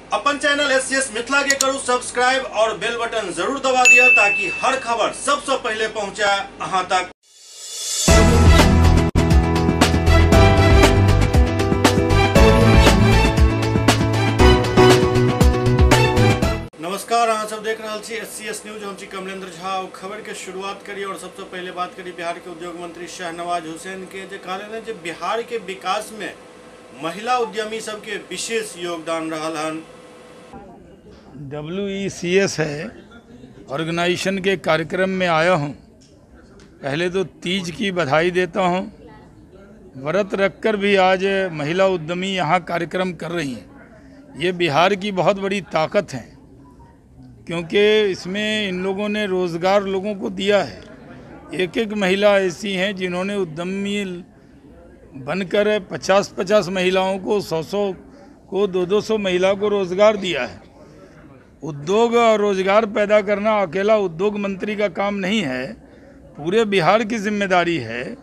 अपन channel SCS Mithila के करू subscribe और बेल बटन जरूर दबा दिया ताकि हर खबर सबसे पहले पहुंचे अहां तक। नमस्कार, अहाँ सब देख रहे छी एससीएस न्यूज। हम छी कमलेंद्र झा। खबर के शुरुआत करी और सबसे पहले बात करी बिहार के उद्योग मंत्री शाहनवाज हुसैन के, जे कहले जे बिहार के विकास में महिला उद्यमी सबके विशेष योगदान रहल हन। WECS है ऑर्गेनाइजेशन के कार्यक्रम में आया हूँ। पहले तो तीज की बधाई देता हूँ। व्रत रखकर भी आज महिला उद्यमी यहाँ कार्यक्रम कर रही हैं। ये बिहार की बहुत बड़ी ताकत है, क्योंकि इसमें इन लोगों ने रोज़गार लोगों को दिया है। एक एक महिला ऐसी हैं जिन्होंने उद्यमी बनकर 50-50 महिलाओं को, 100-100 को, 200-200 महिला को रोज़गार दिया है। उद्योग और रोज़गार पैदा करना अकेला उद्योग मंत्री का काम नहीं है, पूरे बिहार की जिम्मेदारी है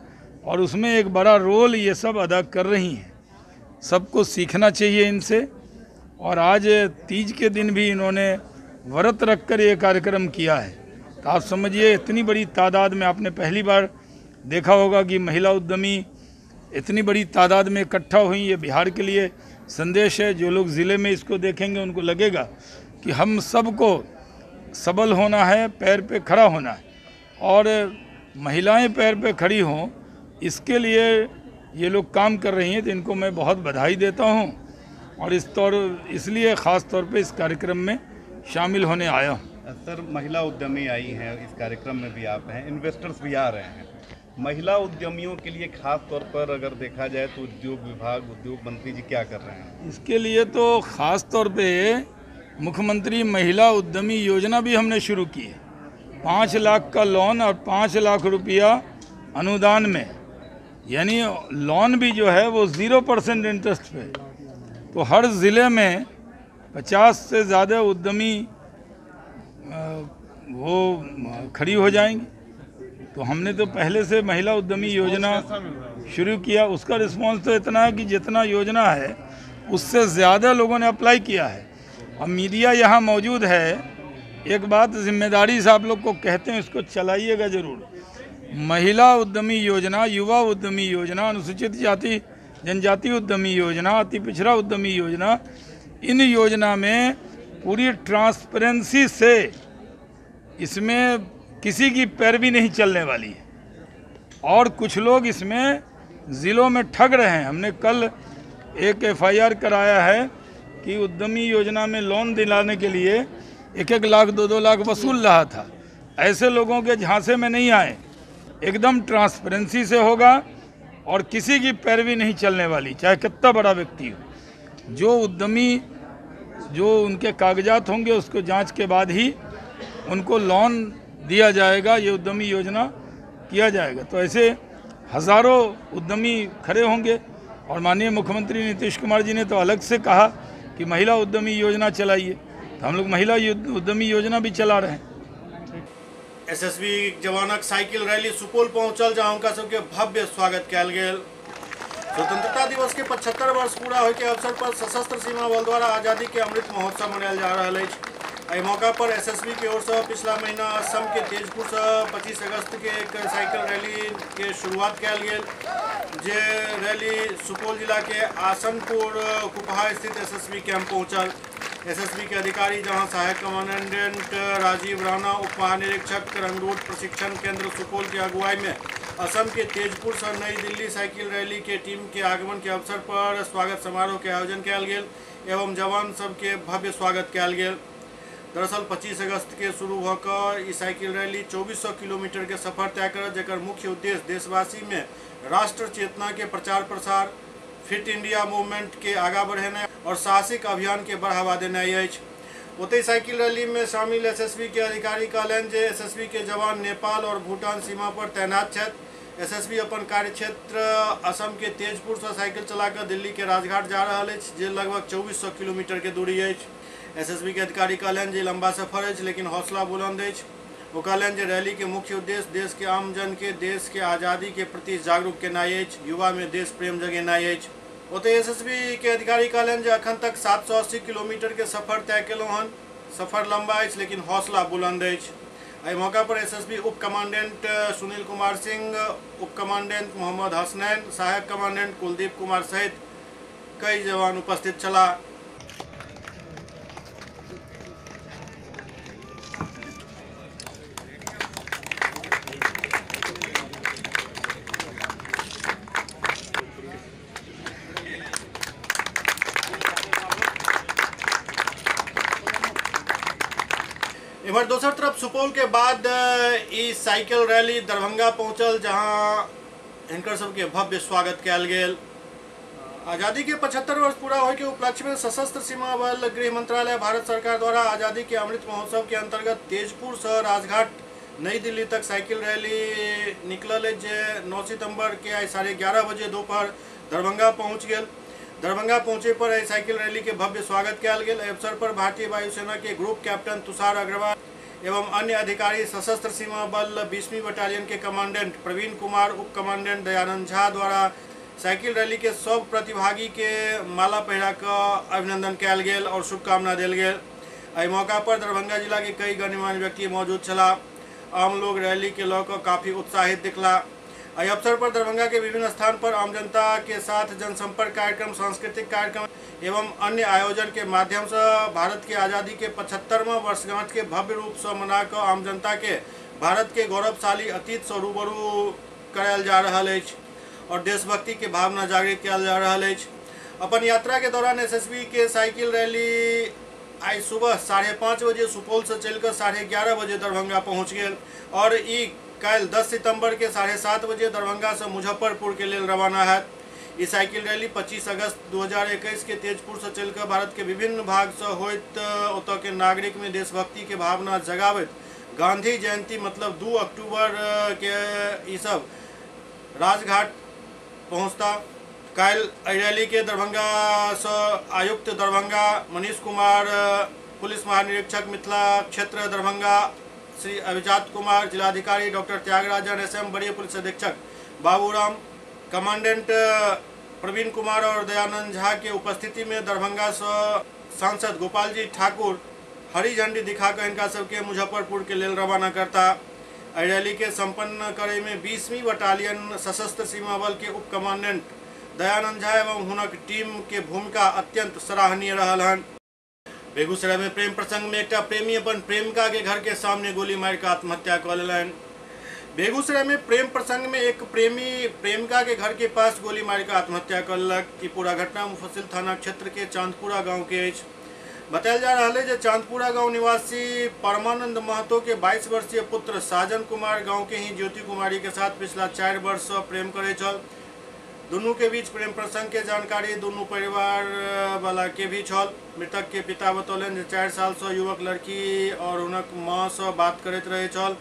और उसमें एक बड़ा रोल ये सब अदा कर रही हैं। सबको सीखना चाहिए इनसे। और आज तीज के दिन भी इन्होंने व्रत रखकर ये कार्यक्रम किया है। तो आप समझिए, इतनी बड़ी तादाद में, आपने पहली बार देखा होगा कि महिला उद्यमी इतनी बड़ी तादाद में इकट्ठा हुई। ये बिहार के लिए संदेश है। जो लोग ज़िले में इसको देखेंगे उनको लगेगा कि हम सबको सबल होना है, पैर पे खड़ा होना है और महिलाएं पैर पे खड़ी हों, इसके लिए ये लोग काम कर रही हैं। तो इनको मैं बहुत बधाई देता हूं और इसलिए ख़ास तौर पे इस कार्यक्रम में शामिल होने आया हूं। सर, महिला उद्यमी आई हैं, इस कार्यक्रम में भी आप हैं, इन्वेस्टर्स भी आ रहे हैं। महिला उद्यमियों के लिए खास तौर पर अगर देखा जाए तो उद्योग विभाग, उद्योग मंत्री जी क्या कर रहे हैं? इसके लिए तो ख़ास तौर पे मुख्यमंत्री महिला उद्यमी योजना भी हमने शुरू की है। 5 लाख का लोन और 5 लाख रुपया अनुदान में, यानी लोन भी जो है वो 0% इंटरेस्ट पे। तो हर ज़िले में 50 से ज़्यादा उद्यमी वो खड़ी हो जाएंगी। तो हमने तो पहले से महिला उद्यमी योजना शुरू किया। उसका रिस्पॉन्स तो इतना है कि जितना योजना है उससे ज़्यादा लोगों ने अप्लाई किया है। अब मीडिया यहाँ मौजूद है, एक बात जिम्मेदारी से आप लोग को कहते हैं, इसको चलाइएगा ज़रूर। महिला उद्यमी योजना, युवा उद्यमी योजना, अनुसूचित जाति जनजाति उद्यमी योजना, अति पिछड़ा उद्यमी योजना, इन योजना में पूरी ट्रांसपेरेंसी से इसमें किसी की पैरवी नहीं चलने वाली है। और कुछ लोग इसमें ज़िलों में ठग रहे हैं। हमने कल एक FIR कराया है कि उद्यमी योजना में लोन दिलाने के लिए 1-1 लाख 2-2 लाख वसूल रहा था। ऐसे लोगों के झांसे में नहीं आए। एकदम ट्रांसपेरेंसी से होगा और किसी की पैरवी नहीं चलने वाली, चाहे कितना बड़ा व्यक्ति हो। जो उद्यमी, जो उनके कागजात होंगे उसको जांच के बाद ही उनको लोन दिया जाएगा। ये उद्यमी योजना किया जाएगा। तो ऐसे हज़ारों उद्यमी खड़े होंगे। और माननीय मुख्यमंत्री नीतीश कुमार जी ने तो अलग से कहा कि महिला उद्यमी योजना चलाइए। तो हम लोग महिला उद्यमी योजना भी चला रहे हैं। एसएसबी जवानक साइकिल रैली सुपौल पहुंचल, जहां उनका सबके भव्य स्वागत कयल गेल। स्वतंत्रता दिवस के 75 वर्ष पूरा होय के अवसर पर सशस्त्र सीमा बल द्वारा आज़ादी के अमृत महोत्सव मनायल जा रहल अछि। एहि मौका पर एसएसबी की ओर से पिछला महीना असम के तेजपुर से 25 अगस्त के एक साइकिल रैली के शुरुआत कयल गेल। जे रैली सुपौल जिला के आसनपुर कुपहा स्थित एसएसबी कैंप पहुंचल। एसएसबी के अधिकारी जहां सहायक कमांडेंट राजीव राणा, उप महानिरीक्षक रंग रोड प्रशिक्षण केंद्र सुपौल की अगुवाई में असम के तेजपुर से नई दिल्ली साइकिल रैली के टीम के आगमन के अवसर पर स्वागत समारोह के आयोजन कयल गेल एवं जवान सबके भव्य स्वागत कयल गेल। दरअसल 25 अगस्त के शुरू होकर ई साइकिल रैली 2400 किलोमीटर के सफर तय कर, जेकर मुख्य उद्देश्य देशवासी में राष्ट्र चेतना के प्रचार प्रसार, फिट इंडिया मूवमेंट के आगा बढ़ेनाइ और साहसिक अभियान के बढ़ावा देनाइ अछि। ओतहि साइकिल रैली में शामिल एसएसबी के अधिकारी कहलनि जे एसएसबी के जवान नेपाल और भूटान सीमा पर तैनात छथि। एसएसबी अपन कार्यक्षेत्र असम के तेजपुर से साइकिल चलाकर दिल्ली के राजघाट जा रहल अछि, जे लगभग 2400 किलोमीटर के दूरी अछि। एसएसबी के अधिकारी कहलनि जे लंबा सफर अछि लेकिन हौसला बुलंद अछि। वो कहलनि जे रैली के मुख्य उद्देश्य देश के आम जन के देश के आज़ादी के प्रति जागरूक केनाइ अछि, युवा में देश प्रेम जगेनाइ अछि। ओते एसएसबी के अधिकारी कहलन जे अखन तक 780 किलोमीटर के सफर तय केलहुँ हन। सफर लंबा अछि लेकिन हौसला बुलंद अछि। एहि मौका पर एसएसबी उप कमांडेंट सुनील कुमार सिंह, उप कमांडेंट मोहम्मद हसनैन, सहायक कमांडेंट कुलदीप कुमार सहित कई जवान उपस्थित छलाह। इमहर दोसर तरफ सुपौल के बाद ई साइकिल रैली दरभंगा पहुंचल, जहां हिनकर सबके भव्य स्वागत कयल गेल। आज़ादी के 75 वर्ष पूरा होय के उपलक्ष्य में सशस्त्र सीमा बल, गृह मंत्रालय, भारत सरकार द्वारा आज़ादी के अमृत महोत्सव के अंतर्गत तेजपुर से राजघाट नई दिल्ली तक साइकिल रैली निकलल, जे 9 सितंबर के आई 11:30 बजे दोपहर दरभंगा पहुंच गेल। दरभंगा पहुंचे पर एहि साइकिल रैली के भव्य स्वागत कयल गेल। एहि अवसर पर भारतीय वायुसेना के ग्रुप कैप्टन तुषार अग्रवाल एवं अन्य अधिकारी, सशस्त्र सीमा बल 20वीं बटालियन के कमांडेंट प्रवीण कुमार, उप कमांडेंट दयानंद झा द्वारा साइकिल रैली के सब प्रतिभागी के माला पहिरा कर अभिनंदन कयल गेल और शुभकामना देल गेल। एहि मौका पर दरभंगा जिला के कई गणमान्य व्यक्ति मौजूद छलाह। आम लोग रैली के लऽ कऽ काफी उत्साहित दिखला। एहि अवसर पर दरभंगा के विभिन्न स्थान पर आम जनता के साथ जनसंपर्क कार्यक्रम, सांस्कृतिक कार्यक्रम एवं अन्य आयोजन के माध्यम से भारत के आज़ादी के 75वां वर्षगांठ के भव्य रूप से मनाकर आम जनता के भारत के गौरवशाली अतीत से रूबरू करायल जा रहल अछि और देशभक्ति के भावना जागृत कयल जा रहल अछि। अपन यात्रा के दौरान एसएसबी के साइकिल रैली आई सुबह 5:30 बजे सुपौल से चलकर 11:30 बजे दरभंगा पहुँच गेल और ई कल 10 सितंबर के 7:30 बजे दरभंगा से मुजफ्फरपुर के लिए रवाना है। ई साइकिल रैली 25 अगस्त 2021 के तेजपुर से चलकर भारत के विभिन्न भाग से होइत ओतऽ के नागरिक में देशभक्ति के भावना जगावत गांधी जयंती मतलब 2 अक्टूबर के ई सब राजघाट पहुँचता। कल रैली के दरभंगा से आयुक्त दरभंगा मनीष कुमार, पुलिस महानिरीक्षक मिथिला क्षेत्र दरभंगा श्री अभिजात कुमार, जिलाधिकारी डॉक्टर त्यागराजन एसएम, वरीय पुलिस अधीक्षक बाबूराम, कमांडेंट प्रवीण कुमार और दयानंद झा के उपस्थिति में दरभंगा से सांसद गोपाल जी ठाकुर हरी झंडी दिखाकर इनका सबके मुजफ्फरपुर के लिए रवाना करता। रैली के संपन्न करे में 20वीं बटालियन सशस्त्र सीमा बल के उप कमांडेंट दयानंद झा एवं हुनक टीम के भूमिका अत्यंत सराहनीय रहल हन। बेगूसराय में प्रेम प्रसंग में एक प्रेमी अपन प्रेमिका के घर के सामने गोली मार कर आत्महत्या कर लेलन। बेगूसराय में प्रेम प्रसंग में एक प्रेमी प्रेमिका के घर के पास गोली मार कर आत्महत्या करलक। ई पूरा घटना मुफस्सिल थाना क्षेत्र के चांदपुरा गांव के अछि। बतायल जा रहा है जे चांदपुरा गांव निवासी परमानंद महतो के 22 वर्षीय पुत्र साजन कुमार गांव के ही ज्योति कुमारी के साथ पिछला 4 वर्ष से प्रेम करे छल। दोनों के बीच प्रेम प्रसंग के जानकारी दोनों परिवार वाला के भी छल। मृतक के पिता बतौलन जे 4 साल से युवक लड़की और हुनक माँ से बात करते रहे छल।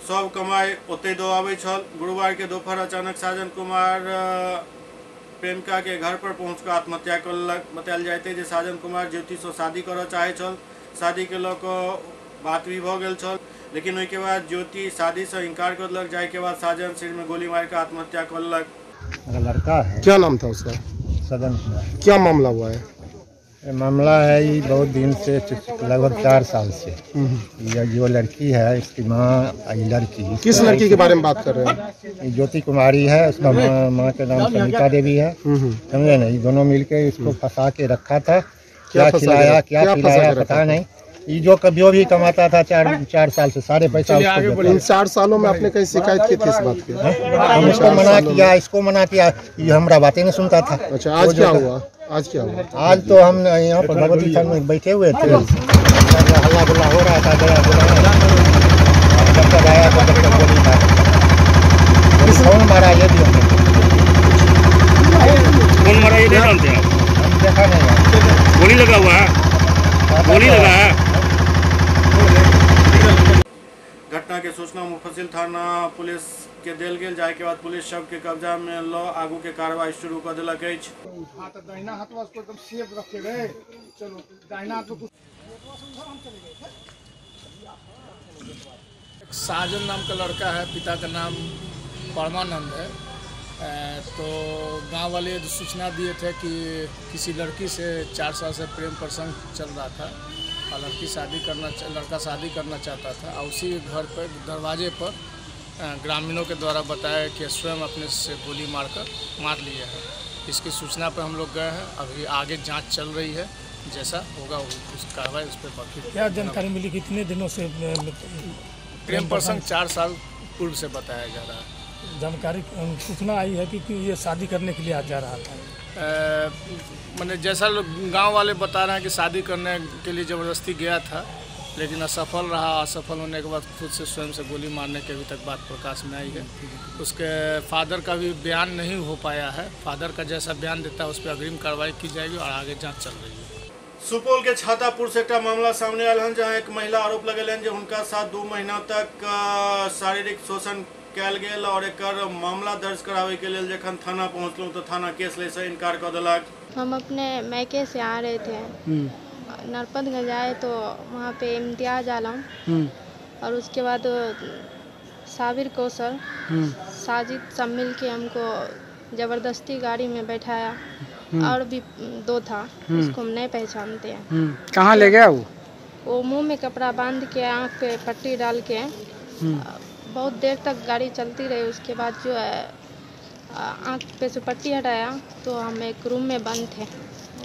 सब कमाई ओते दो आवे छल। गुरुवार के दोपहर अचानक साजन कुमार प्रेमिका के घर पर पहुंचकर आत्महत्या करलक। बतायल जाते जे साजन कुमार ज्योति से शादी करऽ चाहे छल। शादी के लऽ कऽ बात भी भ गेल छल, लेकिन ओहि के बाद ज्योति शादी से इनकार करलक। जाय के बाद साजन सिर में गोली मार कर आत्महत्या करलक। लड़का है, क्या नाम था उसका? सदन कुमार। क्या मामला हुआ है? मामला है ये बहुत दिन से, लगभग 4 साल से। ये जो लड़की है इसकी माँ, ये लड़की, किस लड़की के बारे में बात कर रहे हैं? ये ज्योति कुमारी है, उसका माँ के नाम सविता देवी है, समझे ना। ये दोनों मिलके इसको फंसा के रखा था। क्या खिलाया क्या पिलाया पता नहीं। ये जो कभी भी कमाता था 4 साल से सारे पैसा उसको। इन 4 सालों में आपने कहीं शिकायत की थी इस बात की? हम इसको मना किया, इसको मना किया, ये हमारा बातें नहीं सुनता था। अच्छा, आज क्या हुआ? आज क्या हुआ? आज तो हम यहाँ पर भगवती थान में बैठे हुए थे, हल्ला गुल्ला हो रहा था, गया बुलाया, जब तक आया तब तक गोली था। कौन मारा ये भी हमने, कौन मारा ये नहीं जानते हैं? हम देखा नहीं। गोली लगा हुआ है, गोली लगा है। घटना के सूचना मुफस्सिल थाना पुलिस के देल गेल। जाय के बाद पुलिस शव के कब्जा में ल आगू के कार्रवाई शुरू कर देलक अछि। साजन नाम का लड़का है, पिता का नाम परमानंद है। तो गांव वाले सूचना दिए थे कि किसी लड़की से 4 साल से प्रेम प्रसंग चल रहा था और लड़का शादी करना चाहता था और उसी घर पर दरवाजे पर ग्रामीणों के द्वारा बताया कि स्वयं अपने से गोली मार लिए है। इसकी सूचना पर हम लोग गए हैं। अभी आगे जांच चल रही है, जैसा होगा उस कार्रवाई उस पर बाकी। क्या जानकारी मिली, कितने दिनों से प्रेम प्रसंग 4 साल पूर्व से बताया जा रहा है। जानकारी सूचना आई है कि ये शादी करने के लिए आ जा रहा था। मैंने जैसा लोग गांव वाले बता रहे हैं कि शादी करने के लिए ज़बरदस्ती गया था, लेकिन असफल रहा। असफल होने के बाद खुद से स्वयं से गोली मारने की अभी तक बात प्रकाश में आई है। उसके फादर का भी बयान नहीं हो पाया है। फादर का जैसा बयान देता है उस पर अग्रिम कार्रवाई की जाएगी और आगे जाँच चल रही है। सुपौल के छातापुर से एक मामला सामने आयल है, जहाँ एक महिला आरोप लगेलन जो उनका साथ 2 महीना तक शारीरिक शोषण कैल गेल और एक मामला दर्ज करावे के लिए जखन थाना पहुँचलूँ तो थाना केस ले से इनकार कर दिलक। हम अपने मैके से आ रहे थे, नरपतगंज आए तो वहाँ पे इम्तियाज आलम और उसके बाद साबिर कौशल साजिद सब मिल के हमको ज़बरदस्ती गाड़ी में बैठाया और भी 2 था, उसको हम नहीं पहचानते हैं। कहाँ ले गया वो मुंह में कपड़ा बांध के आँख पे पट्टी डाल के बहुत देर तक गाड़ी चलती रही। उसके बाद जो है आँख पे से पट्टी हटाया तो हम एक रूम में बंद थे।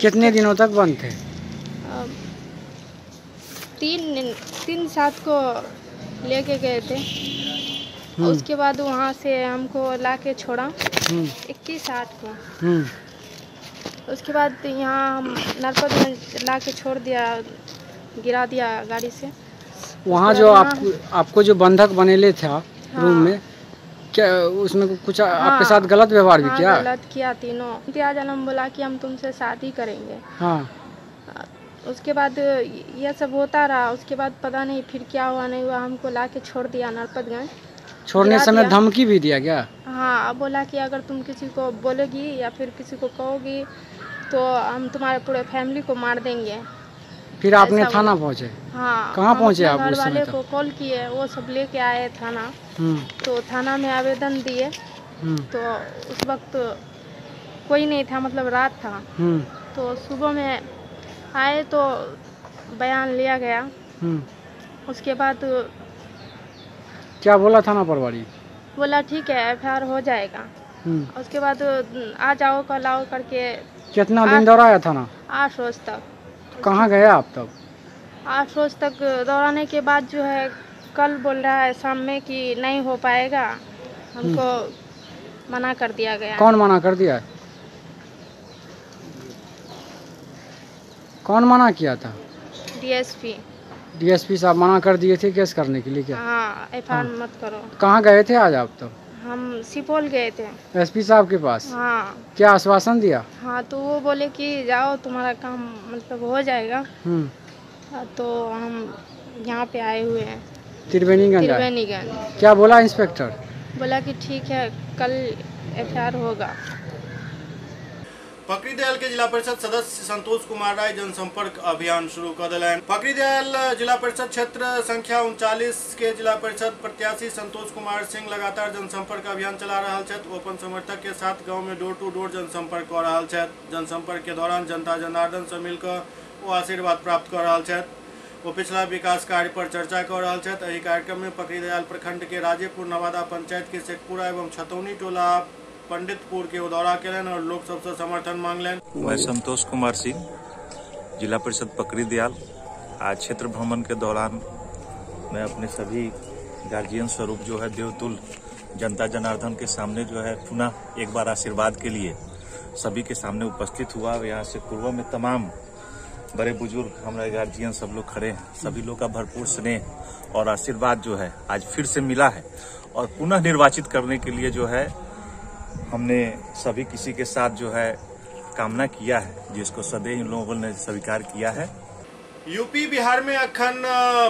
कितने दिनों तक बंद थे? 3-7 को लेके गए थे। उसके बाद वहाँ से हमको लाके छोड़ा 21-8 को। उसके बाद यहाँ हम नरपतगंज लाके छोड़ दिया, गिरा दिया गाड़ी से। वहाँ जो आपको जो बंधक बनेले था रूम में, क्या उसमें कुछ आपके साथ गलत व्यवहार भी किया? गलत किया तीनों। इम्तियाज आलम बोला कि हम तुमसे शादी करेंगे। उसके बाद यह सब होता रहा। उसके बाद पता नहीं फिर क्या हुआ नहीं हुआ, हमको लाके छोड़ दिया नरपतगंज। छोड़ने समय धमकी भी दिया गया? हाँ, बोला कि अगर तुम किसी को बोलोगी या फिर किसी को कहोगी तो हम तुम्हारे पूरे फैमिली को मार देंगे। फिर आपने थाना पहुँचे? हाँ। कहाँ पहुँचे आप? घर वाले को कॉल किए, वो सब लेके आए थाना। तो थाना में आवेदन दिए तो उस वक्त कोई नहीं था, मतलब रात था। तो सुबह में आए तो बयान लिया गया। उसके बाद क्या बोला थाना प्रभारी? बोला ठीक है FIR हो जाएगा। उसके बाद आ जाओ कल आओ करके। कितना दिन दौड़ाया थाना? 8 रोज तक। कहाँ गए आप तब? 8 रोज तक दौड़ाने के बाद जो है कल बोल रहा है शाम में कि नहीं हो पाएगा, हमको मना कर दिया गया। कौन मना कर दिया? कौन मना किया था? DSP साहब मना कर दिए थे केस करने के लिए क्या? हाँ, FIR मत करो। कहाँ गए थे आज आप तब? हम सुपौल गए थे SP साहब के पास। हाँ। क्या आश्वासन दिया? हाँ, तो वो बोले कि जाओ तुम्हारा काम मतलब हो जाएगा। तो हम यहाँ पे आए हुए हैं त्रिवेणीगंज। क्या बोला इंस्पेक्टर? बोला कि ठीक है कल FIR होगा। पकड़ीदयाल के जिला परिषद सदस्य संतोष कुमार राय जनसंपर्क अभियान शुरू कर दिलन। पकड़ीदयाल जिला परिषद क्षेत्र संख्या 39 के जिला परिषद प्रत्याशी संतोष कुमार सिंह लगातार जनसंपर्क अभियान चला रहा है। वो अपन समर्थक के साथ गांव में डोर टू डोर जनसंपर्क कर रहा है। जनसंपर्क के दौरान जनता जनार्दन से मिलकर वो आशीर्वाद प्राप्त कर रहा है। वो पिछला विकास कार्य पर चर्चा कर रहा है। एहि कार्यक्रम में पकड़ीदयाल प्रखंड के राजेपुर नवादा पंचायत के शेखपुरा एवं छतौनी टोला पंडितपुर के दौरा केलन और लोग सबसे समर्थन मांगलन। मैं संतोष कुमार सिंह, जिला परिषद पकड़ीदयाल। आज क्षेत्र भ्रमण के दौरान मैं अपने सभी गार्जियन स्वरूप जो है देवतुल जनता जनार्दन के सामने जो है पुनः एक बार आशीर्वाद के लिए सभी के सामने उपस्थित हुआ। यहाँ से पूर्व में तमाम बड़े बुजुर्ग हमारे गार्जियन सब लोग खड़े हैं। सभी लोग का भरपूर स्नेह और आशीर्वाद जो है आज फिर से मिला है और पुनः निर्वाचित करने के लिए जो है हमने सभी किसी के साथ जो है कामना किया है, जिसको सदैव इन लोगों ने स्वीकार किया है। यूपी बिहार में अखन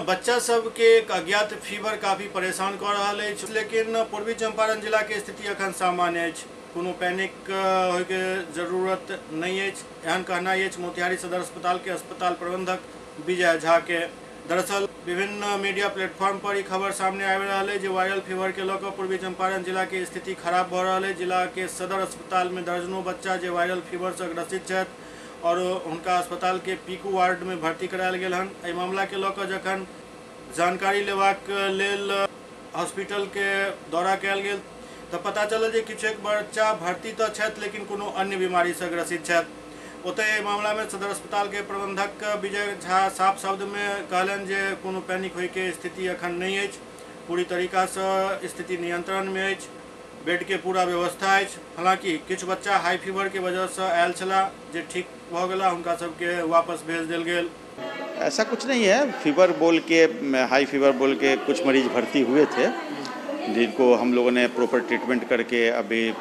बच्चा सब के एक अज्ञात फीवर काफी परेशान कर रहा है, लेकिन पूर्वी चंपारण जिला के स्थिति अखन सामान्य है। कोनो पैनिक होय के जरूरत नहीं है, एहन कहना है मोतिहारी सदर अस्पताल के अस्पताल प्रबंधक विजय झा के। दरअसल विभिन्न मीडिया प्लेटफॉर्म पर खबर सामने आ रहा है जो वायरल फीवर के लेकर पूर्वी चंपारण जिला के स्थिति खराब भ रहा है। जिला के सदर अस्पताल में दर्जनों बच्चा जो वायरल फीवर से ग्रसित है और उनका अस्पताल के पीकू वार्ड में भर्ती करायल गेल हन। एहि मामला के लेकर जखन जानकारी लेबाक लेल हॉस्पिटल के दौरा कयल गेल तो पता चलल जे किछु एक बच्चा भर्ती तो छथि लेकिन कोनो अन्य बीमारी से ग्रसित छथि। ओतय मामला में सदर अस्पताल के प्रबंधक विजय झा साफ शब्द में कहलन जे कोनो पैनिक होय के स्थिति अखन नहीं अछि, पूरी तरीका से स्थिति नियंत्रण में अछि, बेड के पूरा व्यवस्था अछि। हालांकि किछु बच्चा हाई फीवर के वजह से आयल छला जे ठीक भ गेला, हुनका सबके वापस भेज देल गेल। ऐसा कुछ नहीं है, फीवर बोल के हाई फीवर बोल के कुछ मरीज भर्ती हुए थे जिनको हम लोगों ने प्रॉपर ट्रीटमेंट करके अभी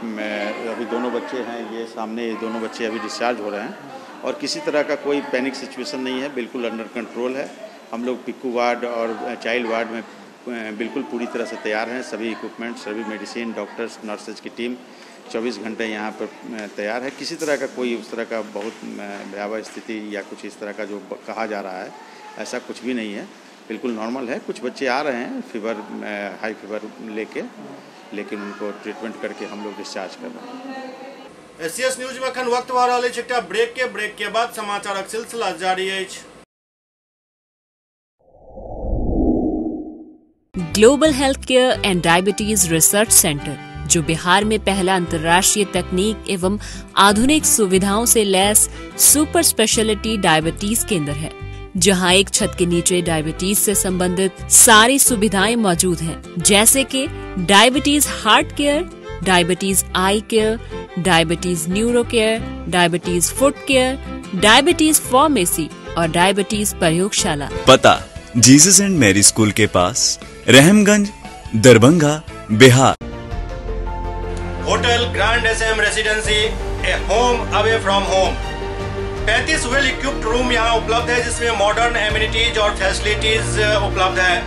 दोनों बच्चे हैं, ये सामने ये दोनों बच्चे अभी डिस्चार्ज हो रहे हैं और किसी तरह का कोई पैनिक सिचुएशन नहीं है, बिल्कुल अंडर कंट्रोल है। हम लोग पिक्कू वार्ड और चाइल्ड वार्ड में बिल्कुल पूरी तरह से तैयार हैं। सभी इक्विपमेंट, सभी मेडिसिन, डॉक्टर्स, नर्सेज की टीम 24 घंटे यहाँ पर तैयार है। किसी तरह का कोई उस तरह का बहुत भयावह स्थिति या कुछ इस तरह का जो कहा जा रहा है ऐसा कुछ भी नहीं है, बिल्कुल नॉर्मल है। कुछ बच्चे आ रहे हैं फीवर, हाई फीवर लेके, लेकिन उनको ट्रीटमेंट करके हम लोग डिस्चार्ज कर रहे हैं। एससीएस न्यूज में अखन वक्त भ रहल अछि एकटा ब्रेक के बाद समाचारक सिलसिला जारी अछि। Global health care and diabetes research centre, जो बिहार में पहला अंतर्राष्ट्रीय तकनीक एवं आधुनिक सुविधाओं से लैस सुपर स्पेशलिटी डायबिटीज केंद्र है, जहां एक छत के नीचे डायबिटीज से संबंधित सारी सुविधाएं मौजूद हैं, जैसे कि diabetes heart care, diabetes eye care, diabetes neuro care, diabetes foot care, diabetes pharmacy और डायबिटीज प्रयोगशाला। पता जीसस एंड मैरी स्कूल के पास, Rahmganj, Darbhanga, Bihar. Hotel grand SM residency, a home away from home. 35 well equipped room यहाँ उपलब्ध है जिसमें modern amenities और फैसिलिटीज उपलब्ध है।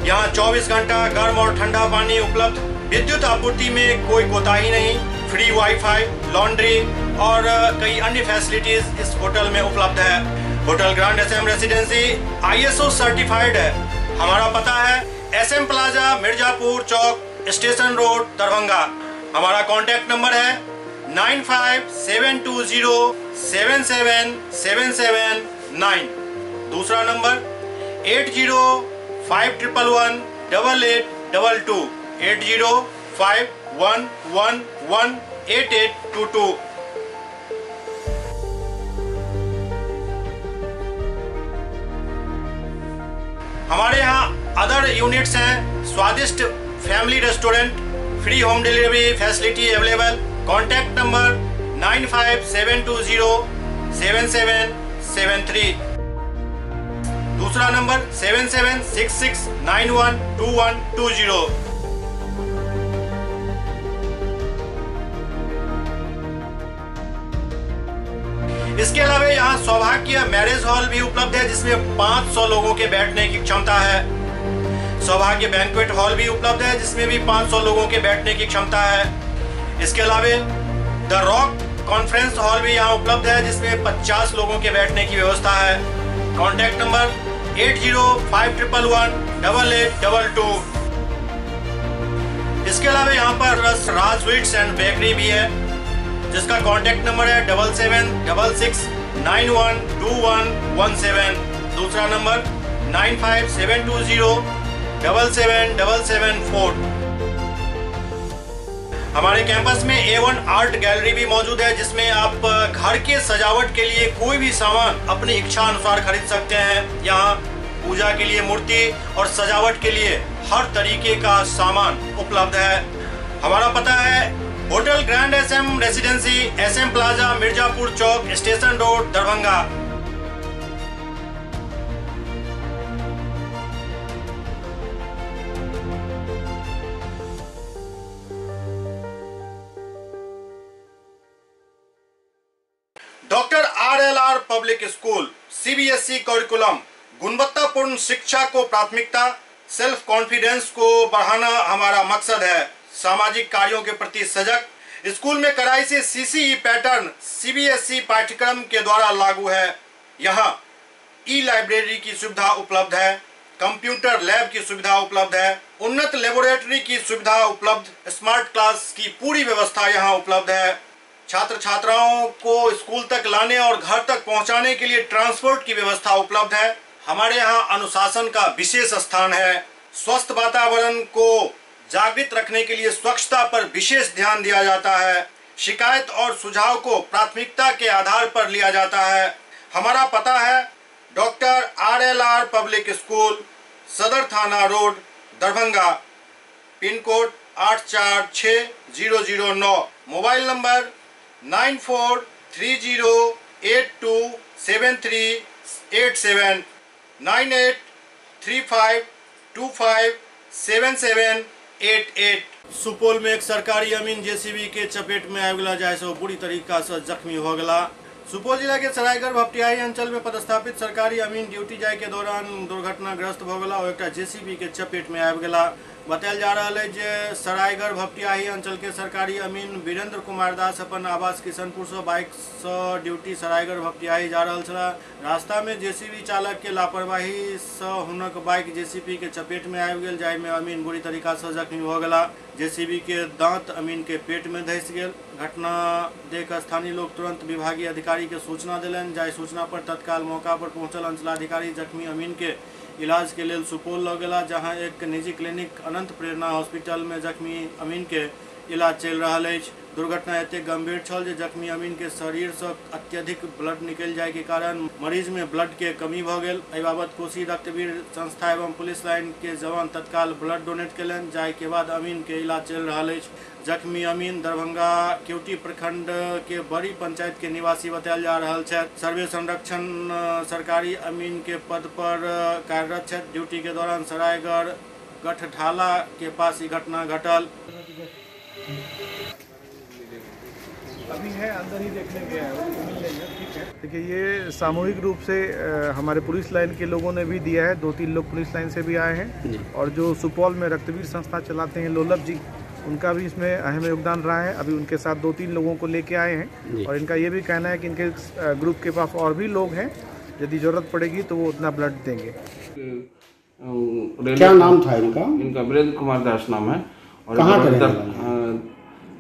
यहाँ 24 घंटा गर्म और ठंडा पानी उपलब्ध, विद्युत आपूर्ति में कोई कोताही नहीं, फ्री वाईफाई, लॉन्ड्री और कई अन्य फैसिलिटीज इस होटल में उपलब्ध है। Hotel grand SM residency ISO certified है। हमारा पता है SM plaza, Mirzapur Chowk, station road, Darbhanga. हमारा कॉन्टैक्ट नंबर है 9572077779। दूसरा नंबर 8051118822, 8051118822। हमारे यहाँ अदर यूनिट्स हैं, स्वादिष्ट family restaurant, free home delivery facility available. Contact number 9572077773। दूसरा नंबर 7766912120। इसके अलावा यहाँ सौभाग्य मैरिज हॉल भी उपलब्ध है जिसमें 500 लोगों के बैठने की क्षमता है। सौभाग्य बैंक्वेट हॉल भी उपलब्ध है जिसमें भी 500 लोगों के बैठने की क्षमता है। इसके अलावा द रॉक कॉन्फ्रेंस हॉल भी यहाँ उपलब्ध है जिसमें 50 लोगों के बैठने की व्यवस्था है। Contact number 8051118822। इसके अलावा यहाँ पर राज स्वीट्स एंड बेकरी भी है जिसका कॉन्टैक्ट नंबर है 7766912117। दूसरा नंबर 9572077774। हमारे कैंपस में A1 आर्ट गैलरी भी मौजूद है जिसमें आप घर के सजावट के लिए कोई भी सामान अपनी इच्छा अनुसार खरीद सकते हैं। यहाँ पूजा के लिए मूर्ति और सजावट के लिए हर तरीके का सामान उपलब्ध है। हमारा पता है hotel grand SM residency, SM plaza, Mirzapur Chowk, station road, Darbhanga. Doctor RLR public school, CBSE curriculum, गुणवत्तापूर्ण शिक्षा को प्राथमिकता, सेल्फ कॉन्फिडेंस को बढ़ाना हमारा मकसद है। सामाजिक कार्यों के प्रति सजग। स्कूल में कड़ाई से CCE पैटर्न CBSE पाठ्यक्रम के द्वारा लागू है। यहाँ ई लाइब्रेरी की सुविधा उपलब्ध है, कंप्यूटर लैब की सुविधा उपलब्ध है, उन्नत लेबोरेटरी की सुविधा उपलब्ध, स्मार्ट क्लास की पूरी व्यवस्था यहाँ उपलब्ध है। छात्र छात्राओं को स्कूल तक लाने और घर तक पहुँचाने के लिए ट्रांसपोर्ट की व्यवस्था उपलब्ध है। हमारे यहाँ अनुशासन का विशेष स्थान है। स्वस्थ वातावरण को जागृत रखने के लिए स्वच्छता पर विशेष ध्यान दिया जाता है। शिकायत और सुझाव को प्राथमिकता के आधार पर लिया जाता है। हमारा पता है डॉक्टर RLR पब्लिक स्कूल, सदर थाना road, Darbhanga, pin code 846009, mobile number 9430827387, 9835257788। Supaul में एक सरकारी अमीन JCB के चपेट में आबि गेला, जाहि से बुरी तरीका से जख्मी हो गला। सुपौल जिला के सरायगढ़ भपटियाही अंचल में पदस्थापित सरकारी अमीन ड्यूटी जाय के दौरान दुर्घटनाग्रस्त भ गेला और एक JCB के चपेट में आबि गेला। बतायल जा रहा है जे सरायगढ़ भपटियाही अंचल के सरकारी अमीन वीरेंद्र कुमार दास अपन आवास किशनपुर से बाइक से ड्यूटी सरायगढ़ भपटियाही जा रहा छला। रास्ता में JCB चालक के लापरवाही से हुनक बाइक JCB के चपेट में आबि गेल, जाहि में अमीन बुरी तरीका से जख्मी हो गेला। JCB के दांत अमीन के पेट में धंस गेल। घटना देख स्थानीय लोग तुरंत विभागीय अधिकारी के सूचना दिलन, जाहि सूचना पर तत्काल मौका पर पहुंचल अंचलाधिकारी जख्मी अमीन के इलाज के लिए सुपौल लऽ गेला, जहां एक निजी क्लिनिक अनंत प्रेरणा हॉस्पिटल में जख्मी अमीन के इलाज चल रहा है। दुर्घटना एते गंभीर छल जे जख्मी अमीन के शरीर से अत्यधिक ब्लड निकल जाए के कारण मरीज में ब्लड के कमी भ गेल। एहि बाबत कोसी रक्तवीर संस्था एवं पुलिस लाइन के जवान तत्काल ब्लड डोनेट कयलनि, जाहि के बाद अमीन के इलाज चल रहा है। जख्मी अमीन दरभंगा केवटी प्रखंड के बड़ी पंचायत के निवासी बतायल जा रहा है। सर्वे संरक्षण सरकारी अमीन के पद पर कार्यरत है। ड्यूटी के दौरान सरायगढ़ गठढाला के पास ये घटना घटल। अभी है अंदर ही देखने गया है, मिल जाएगा, ठीक है। देखिए ये सामूहिक रूप से हमारे पुलिस लाइन के लोगों ने भी दिया है, 2-3 लोग पुलिस लाइन से भी आए हैं और जो सुपौल में रक्तवीर संस्था चलाते हैं लोलभ जी, उनका भी इसमें अहम योगदान रहा है। अभी उनके साथ 2-3 लोगों को लेके आए हैं और इनका ये भी कहना है कि इनके ग्रुप के पास और भी लोग हैं, यदि जरूरत पड़ेगी तो वो उतना ब्लड देंगे। क्या नाम था इनका? इनका वीरेंद्र कुमार दास नाम है और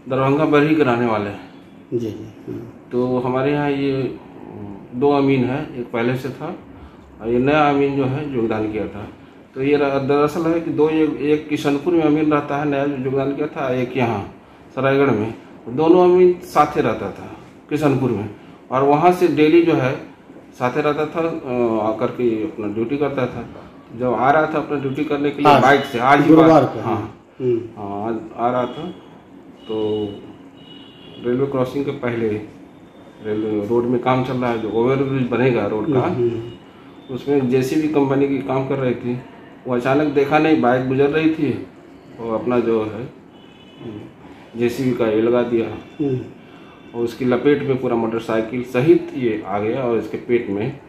दरभंगा बरही के रहने वाले हैं जी। तो हमारे यहाँ ये 2 अमीन है, एक पहले से था और ये नया अमीन जो है योगदान किया था। तो ये दरअसल है कि एक किशनपुर में अमीन रहता है, नया योगदान किया था, एक यहाँ सरायगढ़ में। दोनों अमीन साथे रहता था किशनपुर में और वहाँ से डेली जो है साथे रहता था, आकर के अपना ड्यूटी करता था। जब आ रहा था अपना ड्यूटी करने के लिए बाइक से, आज ही हाँ आ रहा था, तो रेलवे क्रॉसिंग के पहले रेलवे रोड में काम चल रहा है, जो ओवरब्रिज बनेगा रोड का, उसमें JCB कंपनी की काम कर रही थी। वो अचानक देखा नहीं, बाइक गुजर रही थी और अपना जो है JCB का ये लगा दिया और उसकी लपेट में पूरा मोटरसाइकिल सहित ये आ गया और इसके पेट में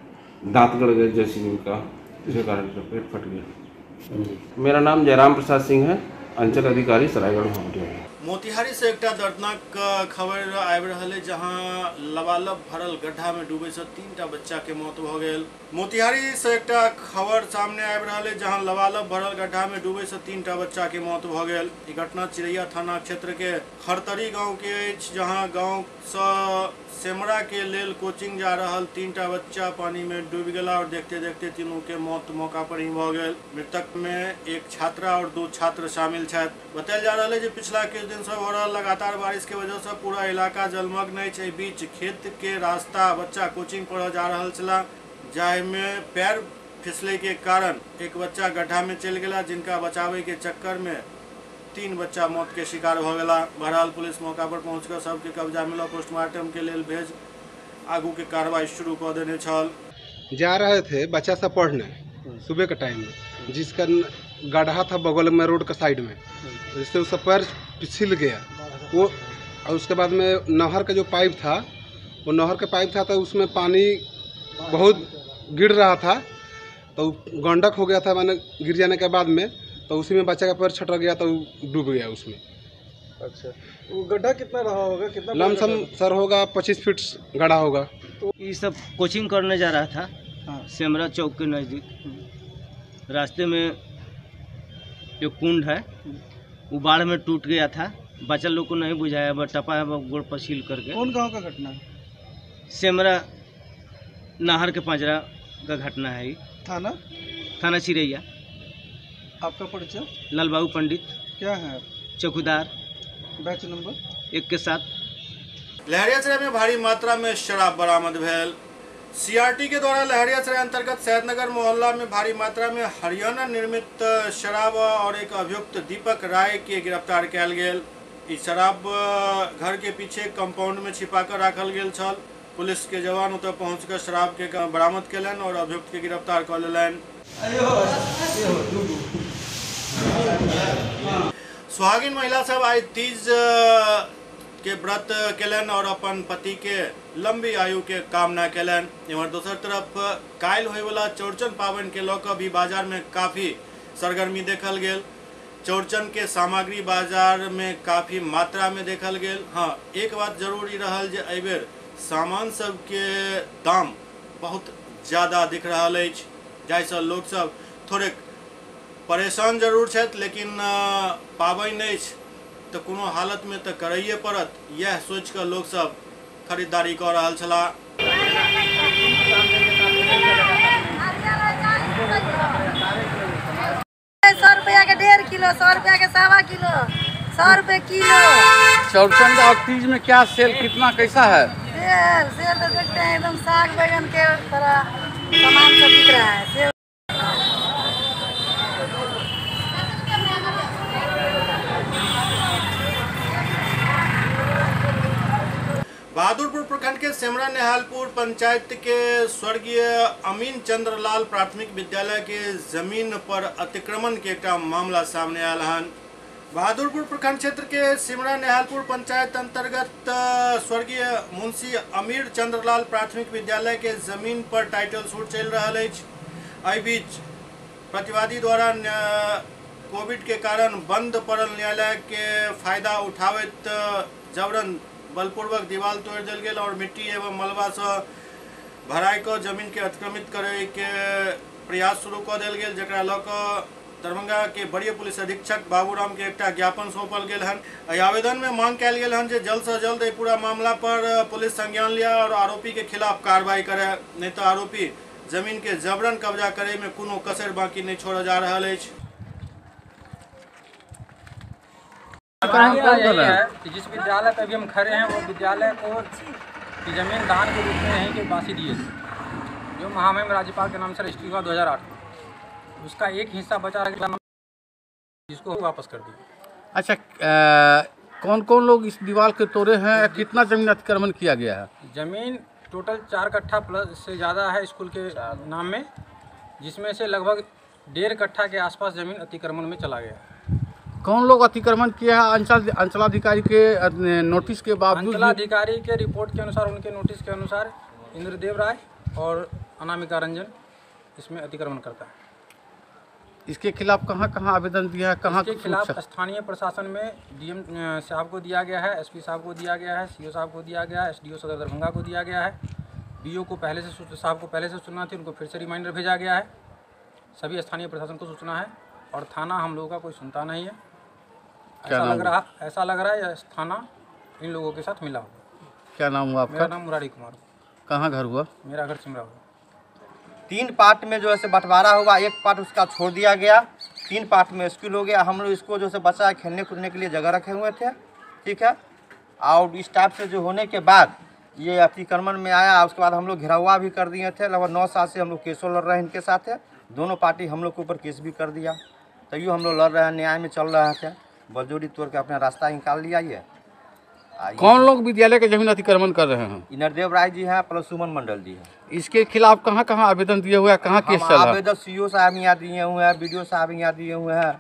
दांत गड़ गए JCB का, जिसके कारण पेट फट गया। मेरा नाम जयराम प्रसाद सिंह है, अंचल अधिकारी सरायगढ़ भपटियाही। मोतिहारी से एक दर्दनाक खबर आबि रहल है, जहां लबालब भरल गड्ढा में डूबे से 3टा बच्चा के मौत भ गेल। मोतिहारी से एक खबर सामने आबि रहल है, जहां लबालब भरल गड्ढा में डूबे से 3टा बच्चा के मौत भ गेल। ई घटना चिरैया थाना क्षेत्र के खरतरी गांव के अछि, जहां गांव से सेमरा के लेल कोचिंग जा रहल 3टा बच्चा पानी में डूब गेला और देखते देखते तीनों के मौत मौका पर ही भ गेल। मृतक में एक छात्रा और 2 छात्र शामिल छथि। बतायल जा रहा है पिछला कुछ दिन से हो रहा लगातार बारिश के वजह से पूरा इलाका जलमग्न है। बीच खेत के रास्ता बच्चा कोचिंग पढ़ जा रहा छला, जाहि में पैर फिसले के कारण एक बच्चा गड्ढा में चल गया, जिनका बचावे के चक्कर में 3 बच्चा मौत के शिकार हो गया। बहरहाल पुलिस मौका पर पहुंचकर सबके कब्जा मिला, पोस्टमार्टम के लिए भेज आगू के कार्रवाई शुरू कर देने छल। जा रहे थे बच्चा सब पढ़ने सुबह के टाइम में, जिसका गड्ढा था बगल में रोड के साइड में, जिससे उसका पैर फिसल गया वो। और उसके बाद में नहर का जो पाइप था, वो नहर का पाइप था, तो उसमें पानी बहुत गिर रहा था, तो गंडक हो गया था, मैंने गिर जाने के बाद में तो उसी में बच्चा का पैर छटक गया, तो डूब गया उसमें। अच्छा, वो गड्ढा कितना रहा होगा? कितना लमसम सर होगा 25 फीट गड्ढा होगा। तो ये सब कोचिंग करने जा रहा था सेमरा चौक के नज़दीक रास्ते में एक कुंड है, वो बाढ़ में टूट गया था। बच्चा लोग को नहीं बुझाया, बस टपा है गोड़ पर सील करके। कौन गांव का घटना है? सेमरा नहर के पंजरा का घटना है। थाना चिरैया। आपका परिचय? लालबाबू पंडित। क्या है? चौकीदार। बैच नंबर 1 के साथ। लहरियासराय में भारी मात्रा में शराब बरामद भेल। सीआरटी के द्वारा लहरियासराय अंतर्गत सैदनगर मोहल्ला में भारी मात्रा में हरियाणा निर्मित शराब और एक अभियुक्त दीपक राय के गिरफ्तार कयल गेल। ई शराब घर के पीछे कंपाउंड में छिपाकर राखल गेल छल। पुलिस के जवान उतर पहुंचकर शराब के बरामद कयलनि और अभियुक्त के गिरफ्तार कर लेलनि। सुहागिन महिला सब आई तीज के व्रत केलन और अपन पति के लंबी आयु के कामना केलन। इमहर दोसर तरफ काल्हि होय वाला चौड़चन पावनि के लऽ कऽ भी बाजार में काफी सरगर्मी देखल गेल। चौड़चन के सामग्री बाजार में काफी मात्रा में देखल गेल। हाँ, एक बात जरूरी रहल जे एहि बेर सामान सब के दाम बहुत ज्यादा दिख रहा है, जाहिसँ लोग सब थोड़े परेशान जरूर छथि, लेकिन पाबनि अछि तो कोनो हालत में तो करैये पड़त, यह सोच कर लोग सब खरीदारी कर रहा छला। 100 रुपया के 1.5 किलो, 100 रुपया के 1.25 किलो, 100 रुपये किलो। चौड़चन और तीज में क्या सेल कितना कैसा है? सेल तो देखते हैं एकदम साग बैगन के तरह सामान सब बिक रहा है। बहादुरपुर प्रखंड के सेमरा नेहालपुर पंचायत के स्वर्गीय अमीन चंद्रलाल प्राथमिक विद्यालय के जमीन पर अतिक्रमण के एक मामला सामने आयल हन। बहादुरपुर प्रखंड क्षेत्र के सेमरा नेहालपुर पंचायत अंतर्गत स्वर्गीय मुंशी अमीर चंद्रलाल प्राथमिक विद्यालय के जमीन पर टाइटल सूट चल रहा है। एहि बीच प्रतिवादी द्वारा कोविड के कारण बंद पड़ल न्यायालय के फायदा उठावैत जबरन बलपूर्वक दीवार तोड़ दिल गेल और मिट्टी एवं मलबा से भराई कर जमीन के अतिक्रमित करे के प्रयास शुरू कर दिल गेल, जकरा लऽ कऽ दरभंगा के वरीय पुलिस अधीक्षक बाबूराम के एक ज्ञापन सौंपल गेल हन। एहि आवेदन में मांग कयल गेल हन जे जल्द से जल्द पूरा मामला पर पुलिस संज्ञान लिया और आरोपी के खिलाफ कार्रवाई करे, नहीं तो आरोपी जमीन के जबरन कब्जा करे में कोनो कसर बाकी नहीं छोड़ल जा रहा है। कि जिस विद्यालय पर अभी हम खड़े हैं वो विद्यालय को की जमीन दान के रूप में यहीं के वासी दिए थे, जो महामहिम राज्यपाल के नाम से रजिस्ट्री हुआ 2008 में। उसका एक हिस्सा बचा जिसको वापस कर दिया। अच्छा, कौन कौन लोग इस दीवार के तोड़े हैं? कितना जमीन अतिक्रमण किया गया है? जमीन टोटल 4 कट्ठा प्लस से ज़्यादा है स्कूल के नाम में, जिसमें से लगभग 1.5 कट्ठा के आसपास जमीन अतिक्रमण में चला गया। कौन लोग अतिक्रमण किया है? अंचलाधिकारी के नोटिस के बावजूद? अंचलाधिकारी के रिपोर्ट के अनुसार, उनके नोटिस के अनुसार इंद्रदेव राय और अनामिका रंजन इसमें अतिक्रमण करता है। इसके खिलाफ कहाँ कहाँ आवेदन दिया है? कहाँ के खिलाफ स्थानीय प्रशासन में डीएम साहब को दिया गया है, एसपी साहब को दिया गया है, सीओ साहब को दिया गया है, एसडीओ सदर दरभंगा को दिया गया है, बीओ को साहब को पहले से सूचना थी, उनको फिर से रिमाइंडर भेजा गया है। सभी स्थानीय प्रशासन को सूचना है और थाना हम लोगों का कोई सुनता नहीं है। ऐसा लग रहा है थाना इन लोगों के साथ मिला हुआ। क्या नाम हुआ आपका? मेरा नाम मुरारी कुमार। कहाँ घर हुआ? मेरा घर सिमरा हुआ। 3 पार्ट में जो है बंटवारा हुआ, एक पार्ट उसका छोड़ दिया गया, 3 पार्ट में स्कूल हो गया। हम लोग इसको जो है बच्चा खेलने कूदने के लिए जगह रखे हुए थे, ठीक है। और इस टाइप से जो होने के बाद ये अतिक्रमण में आया, उसके बाद हम लोग घेरावा भी कर दिए थे। लगभग 9 साल से हम लोग केसों लड़ रहे हैं इनके साथ है। दोनों पार्टी हम लोग के ऊपर केस भी कर दिया, तैयो हम लोग लड़ रहे हैं, न्याय में चल रहे थे। बलजोड़ी तोड़ के अपना रास्ता निकाल लिया। ये कौन लोग विद्यालय के जमीन अतिक्रमण कर रहे हैं? इंद्रदेव राय जी हैं प्लस सुमन मंडल जी हैं। इसके खिलाफ कहाँ कहाँ आवेदन दिए हुए हैं? कहाँ केस चल रहा है? आवेदन सीओ साहब यहाँ दिए हुए हैं, बीडीओ साहब यहाँ दिए हुए हैं,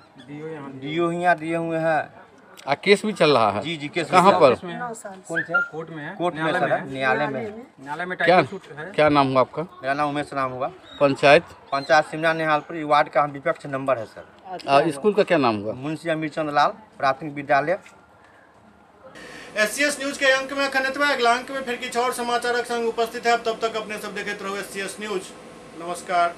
डीओ यहाँ दिए हुए हैं। केस भी चल रहा है? जी केस कहाँ पर? कौन से? कोर्ट में है। कोर्ट में सर, न्यायालय में। क्या नाम हुआ आपका? मेरा नाम उमेश नाम हुआ। पंचायत सिमरा नेहालपुर वार्ड का हम विपक्ष नंबर है सर। स्कूल का क्या नाम हुआ? मुंशी अमीर चंद्रलाल प्राथमिक विद्यालय। SCS न्यूज के अंक में खनितवा अगला अंक में फिर कुछ और समाचार संग उपस्थित है। तब तक अपने सब देखते रहो SCS न्यूज। नमस्कार।